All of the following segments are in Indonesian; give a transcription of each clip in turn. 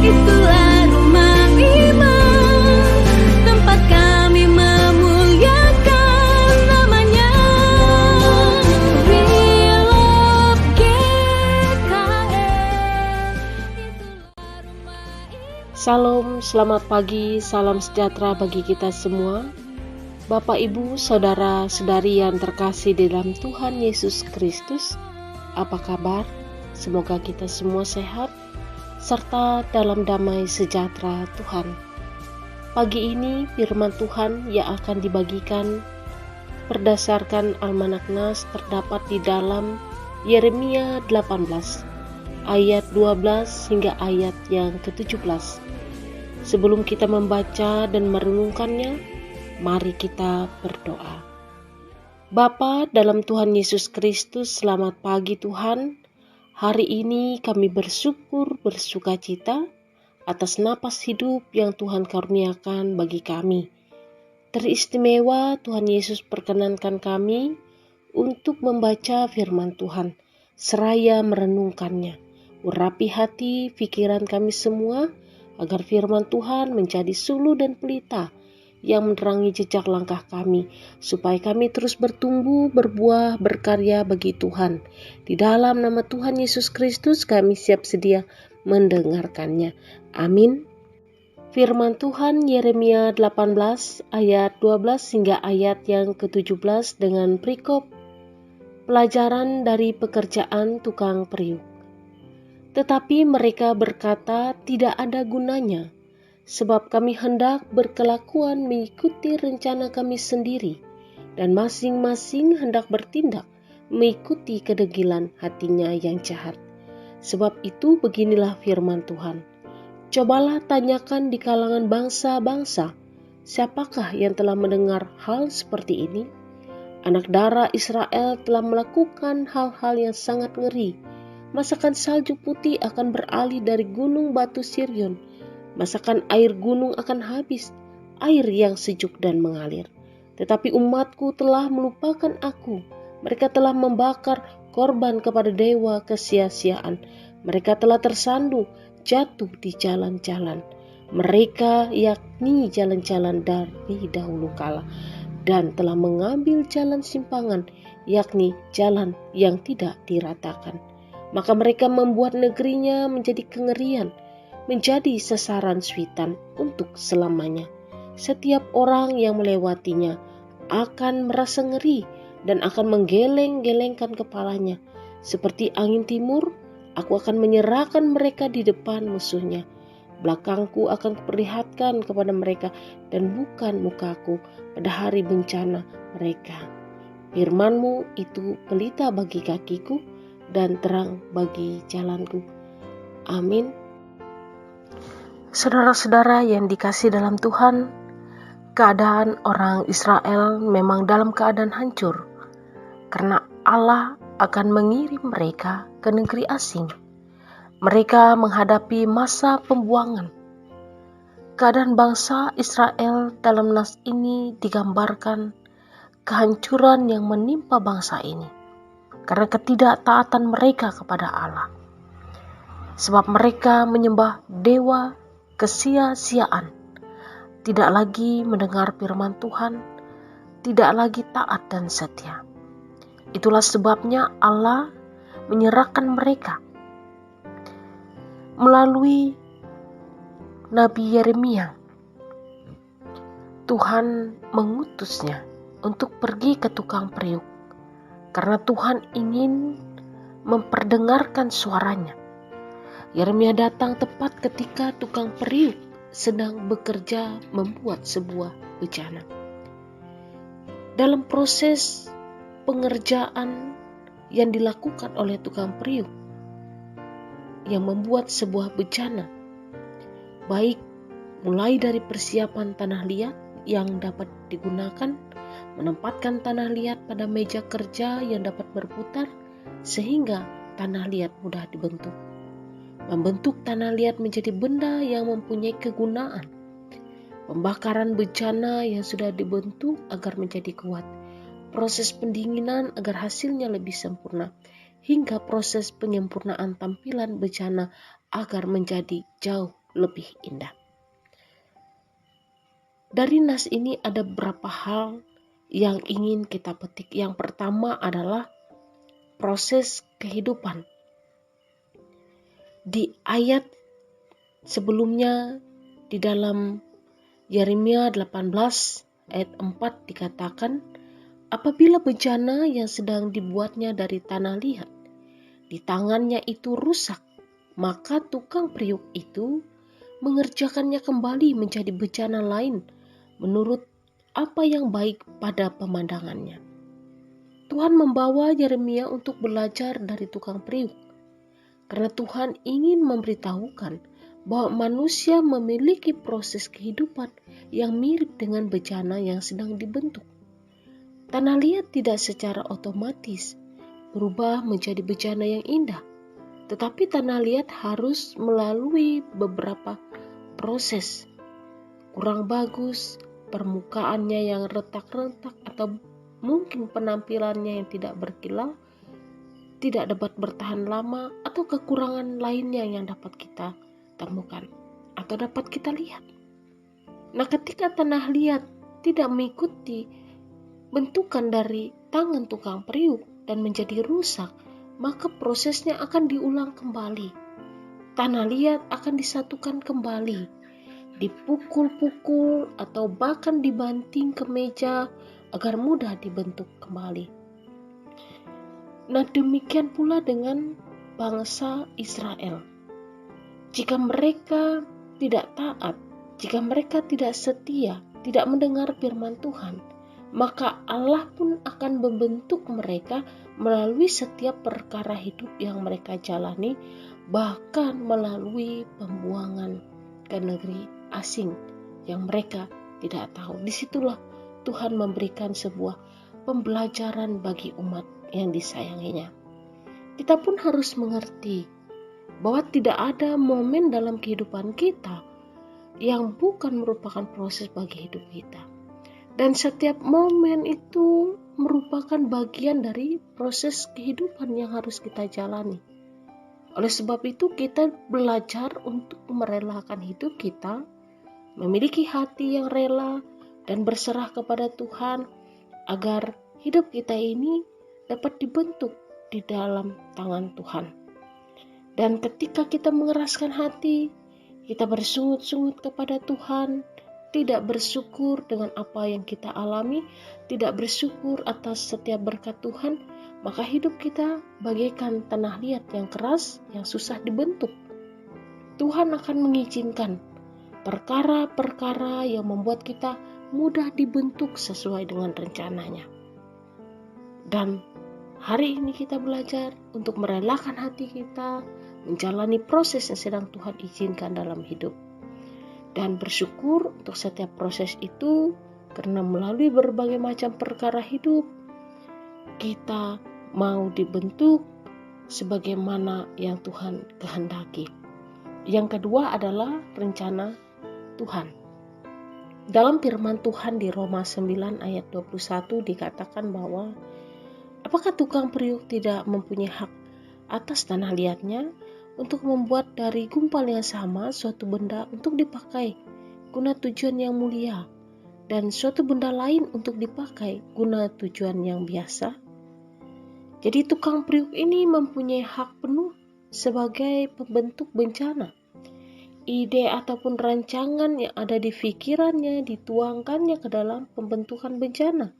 itulah rumah iman, tempat kami memuliakan namanya. We love GKM, itulah rumah iman. Salam, selamat pagi, salam sejahtera bagi kita semua. Bapak, Ibu, Saudara-saudari yang terkasih di dalam Tuhan Yesus Kristus, apa kabar? Semoga kita semua sehat, serta dalam damai sejahtera Tuhan. Pagi ini firman Tuhan yang akan dibagikan berdasarkan Almanak Nas terdapat di dalam Yeremia 18, ayat 12 hingga ayat yang ke-17. Sebelum kita membaca dan merenungkannya, mari kita berdoa. Bapa dalam Tuhan Yesus Kristus, selamat pagi Tuhan. Hari ini kami bersuka cita atas napas hidup yang Tuhan karuniakan bagi kami. Teristimewa Tuhan Yesus perkenankan kami untuk membaca firman Tuhan, seraya merenungkannya. Urapi hati, pikiran kami semua, agar firman Tuhan menjadi suluh dan pelita yang menerangi jejak langkah kami, supaya kami terus bertumbuh, berbuah, berkarya bagi Tuhan. Di dalam nama Tuhan Yesus Kristus kami siap sedia mendengarkannya. Amin. Firman Tuhan Yeremia 18 ayat 12 hingga ayat yang ke-17 dengan perikop pelajaran dari pekerjaan tukang periuk. Tetapi mereka berkata, tidak ada gunanya, sebab kami hendak berkelakuan mengikuti rencana kami sendiri, dan masing-masing hendak bertindak mengikuti kedegilan hatinya yang jahat. Sebab itu beginilah firman Tuhan. Cobalah tanyakan di kalangan bangsa-bangsa, siapakah yang telah mendengar hal seperti ini? Anak darah Israel telah melakukan hal-hal yang sangat ngeri. Masakan salju putih akan beralih dari gunung batu Sirion. Masakan air gunung akan habis, air yang sejuk dan mengalir. Tetapi umatku telah melupakan aku. Mereka telah membakar korban kepada dewa kesia-siaan. Mereka telah tersandung, jatuh di jalan-jalan. Mereka yakni jalan-jalan dari dahulu kala, dan telah mengambil jalan simpangan, yakni jalan yang tidak diratakan. Maka mereka membuat negerinya menjadi kengerian, menjadi sasaran suitan untuk selamanya. Setiap orang yang melewatinya akan merasa ngeri dan akan menggeleng-gelengkan kepalanya. Seperti angin timur, aku akan menyerahkan mereka di depan musuhnya. Belakangku akan kuperlihatkan kepada mereka dan bukan mukaku pada hari bencana mereka. Firman-Mu itu pelita bagi kakiku dan terang bagi jalanku. Amin. Saudara-saudara yang dikasihi dalam Tuhan, keadaan orang Israel memang dalam keadaan hancur, karena Allah akan mengirim mereka ke negeri asing. Mereka menghadapi masa pembuangan. Keadaan bangsa Israel dalam nas ini digambarkan kehancuran yang menimpa bangsa ini karena ketidaktaatan mereka kepada Allah. Sebab mereka menyembah dewa kesia-siaan, tidak lagi mendengar firman Tuhan, tidak lagi taat dan setia. Itulah sebabnya Allah menyerahkan mereka melalui Nabi Yeremia. Tuhan mengutusnya untuk pergi ke tukang periuk, karena Tuhan ingin memperdengarkan suaranya. Yeremia datang tepat ketika tukang periuk sedang bekerja membuat sebuah bejana. Dalam proses pengerjaan yang dilakukan oleh tukang periuk yang membuat sebuah bejana, baik mulai dari persiapan tanah liat yang dapat digunakan, menempatkan tanah liat pada meja kerja yang dapat berputar sehingga tanah liat mudah dibentuk. Membentuk tanah liat menjadi benda yang mempunyai kegunaan. Pembakaran bejana yang sudah dibentuk agar menjadi kuat. Proses pendinginan agar hasilnya lebih sempurna. Hingga proses penyempurnaan tampilan bejana agar menjadi jauh lebih indah. Dari nas ini ada beberapa hal yang ingin kita petik. Yang pertama adalah proses kehidupan. Di ayat sebelumnya di dalam Yeremia 18 ayat 4 dikatakan, apabila bejana yang sedang dibuatnya dari tanah liat di tangannya itu rusak, maka tukang periuk itu mengerjakannya kembali menjadi bejana lain menurut apa yang baik pada pemandangannya. Tuhan membawa Yeremia untuk belajar dari tukang periuk, karena Tuhan ingin memberitahukan bahwa manusia memiliki proses kehidupan yang mirip dengan bejana yang sedang dibentuk. Tanah liat tidak secara otomatis berubah menjadi bejana yang indah, tetapi tanah liat harus melalui beberapa proses. Kurang bagus, permukaannya yang retak-retak, atau mungkin penampilannya yang tidak berkilau, tidak dapat bertahan lama, atau kekurangan lainnya yang dapat kita temukan atau dapat kita lihat. Nah, ketika tanah liat tidak mengikuti bentukan dari tangan tukang periuk dan menjadi rusak, maka prosesnya akan diulang kembali. Tanah liat akan disatukan kembali, dipukul-pukul atau bahkan dibanting ke meja agar mudah dibentuk kembali. Nah, demikian pula dengan bangsa Israel. Jika mereka tidak taat, jika mereka tidak setia, tidak mendengar firman Tuhan, maka Allah pun akan membentuk mereka melalui setiap perkara hidup yang mereka jalani, bahkan melalui pembuangan ke negeri asing yang mereka tidak tahu. Disitulah Tuhan memberikan sebuah pembelajaran bagi umat yang disayanginya. Kita pun harus mengerti bahwa tidak ada momen dalam kehidupan kita yang bukan merupakan proses bagi hidup kita. Dan setiap momen itu merupakan bagian dari proses kehidupan yang harus kita jalani. Oleh sebab itu kita belajar untuk merelakan hidup kita, memiliki hati yang rela dan berserah kepada Tuhan agar hidup kita ini dapat dibentuk di dalam tangan Tuhan. Dan ketika kita mengeraskan hati, kita bersungut-sungut kepada Tuhan, tidak bersyukur dengan apa yang kita alami, tidak bersyukur atas setiap berkat Tuhan, maka hidup kita bagaikan tanah liat yang keras, yang susah dibentuk. Tuhan akan mengizinkan perkara-perkara yang membuat kita mudah dibentuk sesuai dengan rencananya. Dan hari ini kita belajar untuk merelakan hati kita, menjalani proses yang sedang Tuhan izinkan dalam hidup. Dan bersyukur untuk setiap proses itu, karena melalui berbagai macam perkara hidup, kita mau dibentuk sebagaimana yang Tuhan kehendaki. Yang kedua adalah rencana Tuhan. Dalam firman Tuhan di Roma 9 ayat 21 dikatakan bahwa apakah tukang periuk tidak mempunyai hak atas tanah liatnya untuk membuat dari gumpal yang sama suatu benda untuk dipakai guna tujuan yang mulia dan suatu benda lain untuk dipakai guna tujuan yang biasa? Jadi tukang periuk ini mempunyai hak penuh sebagai pembentuk bencana. Ide ataupun rancangan yang ada di pikirannya dituangkannya ke dalam pembentukan bencana.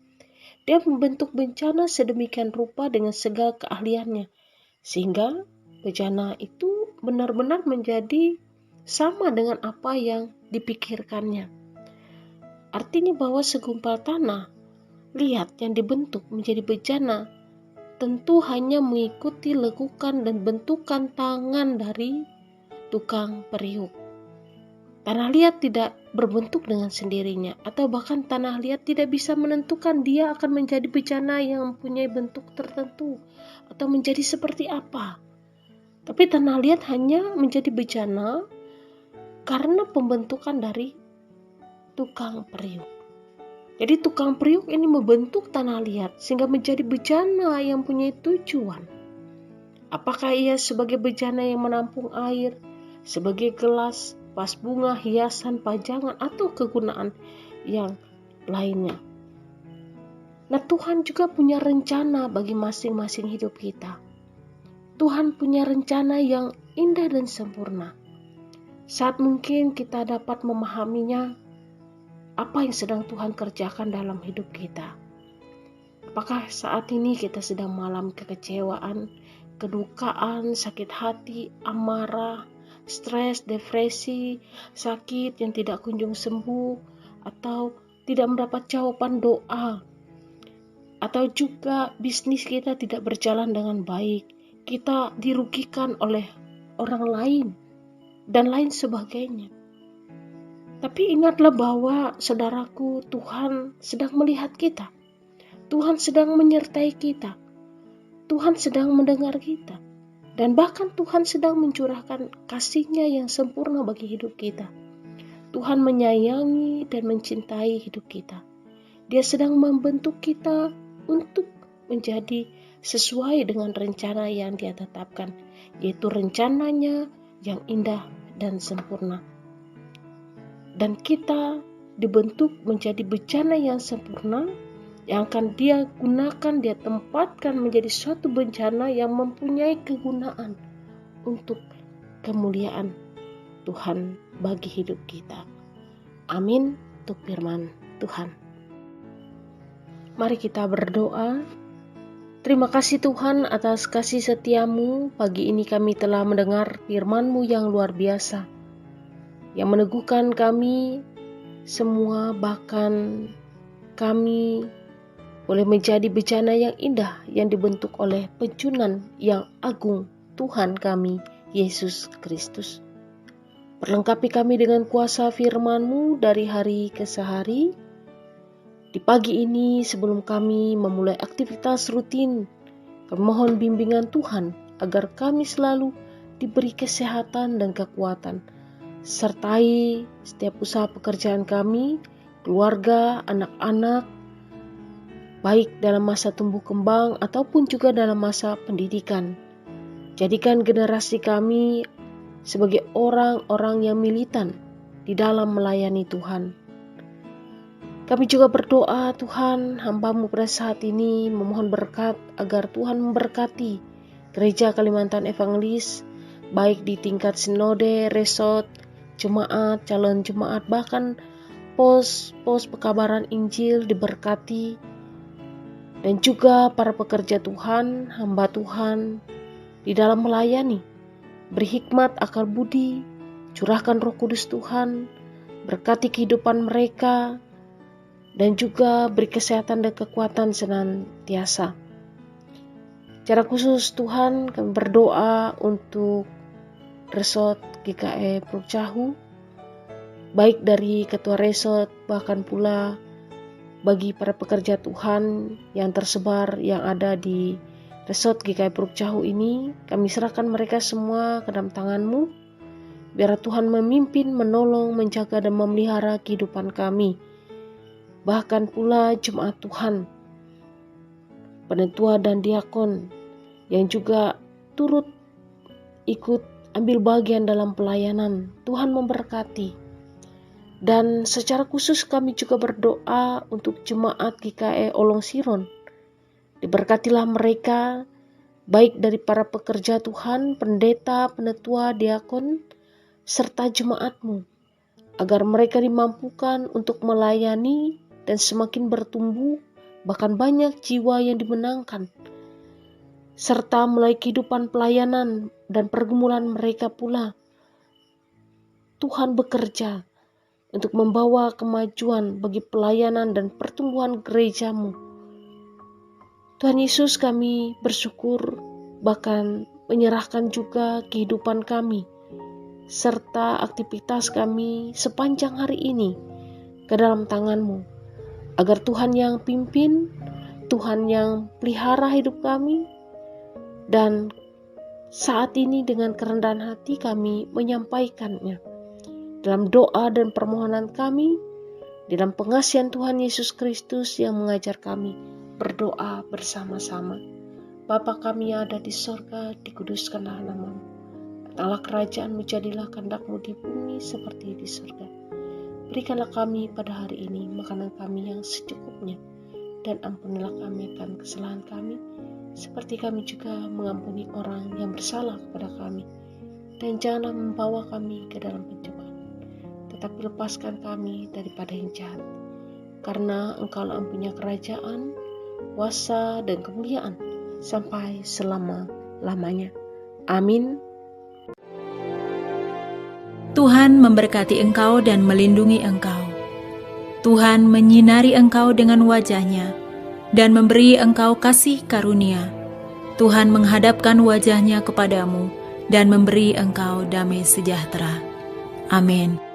Dia membentuk bencana sedemikian rupa dengan segala keahliannya, sehingga bencana itu benar-benar menjadi sama dengan apa yang dipikirkannya. Artinya bahwa segumpal tanah liat yang dibentuk menjadi bencana tentu hanya mengikuti lekukan dan bentukan tangan dari tukang periuk. Tanah liat tidak berbentuk dengan sendirinya, atau bahkan tanah liat tidak bisa menentukan dia akan menjadi bencana yang mempunyai bentuk tertentu atau menjadi seperti apa. Tapi tanah liat hanya menjadi bencana karena pembentukan dari tukang periuk. Jadi tukang periuk ini membentuk tanah liat sehingga menjadi bencana yang punya tujuan. Apakah ia sebagai bencana yang menampung air, sebagai gelas, vas bunga, hiasan, pajangan, atau kegunaan yang lainnya. Nah, Tuhan juga punya rencana bagi masing-masing hidup kita. Tuhan punya rencana yang indah dan sempurna. Saat mungkin kita dapat memahaminya, apa yang sedang Tuhan kerjakan dalam hidup kita. Apakah saat ini kita sedang mengalami kekecewaan, kedukaan, sakit hati, amarah, stres, depresi, sakit yang tidak kunjung sembuh, atau tidak mendapat jawaban doa, atau juga bisnis kita tidak berjalan dengan baik, kita dirugikan oleh orang lain, dan lain sebagainya. Tapi ingatlah bahwa saudaraku, Tuhan sedang melihat kita. Tuhan sedang menyertai kita. Tuhan sedang mendengar kita. Dan bahkan Tuhan sedang mencurahkan kasih-Nya yang sempurna bagi hidup kita. Tuhan menyayangi dan mencintai hidup kita. Dia sedang membentuk kita untuk menjadi sesuai dengan rencana yang Dia tetapkan, yaitu rencananya yang indah dan sempurna. Dan kita dibentuk menjadi bejana yang sempurna, yang akan Dia gunakan, Dia tempatkan menjadi suatu bencana yang mempunyai kegunaan untuk kemuliaan Tuhan bagi hidup kita. Amin untuk firman Tuhan. Mari kita berdoa. Terima kasih Tuhan atas kasih setia-Mu. Pagi ini kami telah mendengar firman-Mu yang luar biasa, yang meneguhkan kami semua, bahkan kami boleh menjadi bejana yang indah yang dibentuk oleh penjunan yang agung, Tuhan kami, Yesus Kristus. Perlengkapi kami dengan kuasa firman-Mu dari hari ke hari. Di pagi ini sebelum kami memulai aktivitas rutin, kami mohon bimbingan Tuhan agar kami selalu diberi kesehatan dan kekuatan. Sertai setiap usaha pekerjaan kami, keluarga, anak-anak, baik dalam masa tumbuh kembang ataupun juga dalam masa pendidikan. Jadikan generasi kami sebagai orang-orang yang militan di dalam melayani Tuhan. Kami juga berdoa Tuhan, hamba-Mu pada saat ini memohon berkat agar Tuhan memberkati Gereja Kalimantan Evangelis, baik di tingkat sinode, resort, jemaat, calon jemaat, bahkan pos pekabaran Injil diberkati. Dan juga para pekerja Tuhan, hamba Tuhan di dalam melayani. Beri hikmat, akal budi, curahkan Roh Kudus Tuhan, berkati kehidupan mereka, dan juga beri kesehatan dan kekuatan senantiasa. Secara khusus Tuhan, kami berdoa untuk resort GKI Puruk Cahu, baik dari ketua resort bahkan pula bagi para pekerja Tuhan yang tersebar yang ada di resort GKI Puruk Cahu ini. Kami serahkan mereka semua ke dalam tangan-Mu. Biar Tuhan memimpin, menolong, menjaga dan memelihara kehidupan kami. Bahkan pula jemaat Tuhan, penetua dan diakon yang juga turut ikut ambil bagian dalam pelayanan. Tuhan memberkati. Dan secara khusus kami juga berdoa untuk jemaat GKI Olong Siron. Diberkatilah mereka, baik dari para pekerja Tuhan, pendeta, penetua, diakon, serta jemaat-Mu, agar mereka dimampukan untuk melayani dan semakin bertumbuh, bahkan banyak jiwa yang dimenangkan, serta mulai kehidupan pelayanan dan pergumulan mereka pula. Tuhan bekerja untuk membawa kemajuan bagi pelayanan dan pertumbuhan gereja-Mu. Tuhan Yesus, kami bersyukur, bahkan menyerahkan juga kehidupan kami, serta aktivitas kami sepanjang hari ini ke dalam tangan-Mu, agar Tuhan yang pimpin, Tuhan yang pelihara hidup kami, dan saat ini dengan kerendahan hati kami menyampaikannya dalam doa dan permohonan kami, dalam pengasihan Tuhan Yesus Kristus yang mengajar kami berdoa bersama-sama. Bapa kami yang ada di sorga, dikuduskanlah nama-Mu. Allah kerajaan jadilah kehendak-Mu di bumi seperti di surga. Berikanlah kami pada hari ini makanan kami yang secukupnya, dan ampunilah kami akan kesalahan kami, seperti kami juga mengampuni orang yang bersalah kepada kami. Dan janganlah membawa kami ke dalam pencobaan, tetapi lepaskan kami daripada yang jahat. Karena Engkau-lah yang punya kerajaan, kuasa, dan kemuliaan sampai selama-lamanya. Amin. Tuhan memberkati engkau dan melindungi engkau. Tuhan menyinari engkau dengan wajah-Nya dan memberi engkau kasih karunia. Tuhan menghadapkan wajah-Nya kepadamu dan memberi engkau damai sejahtera. Amin.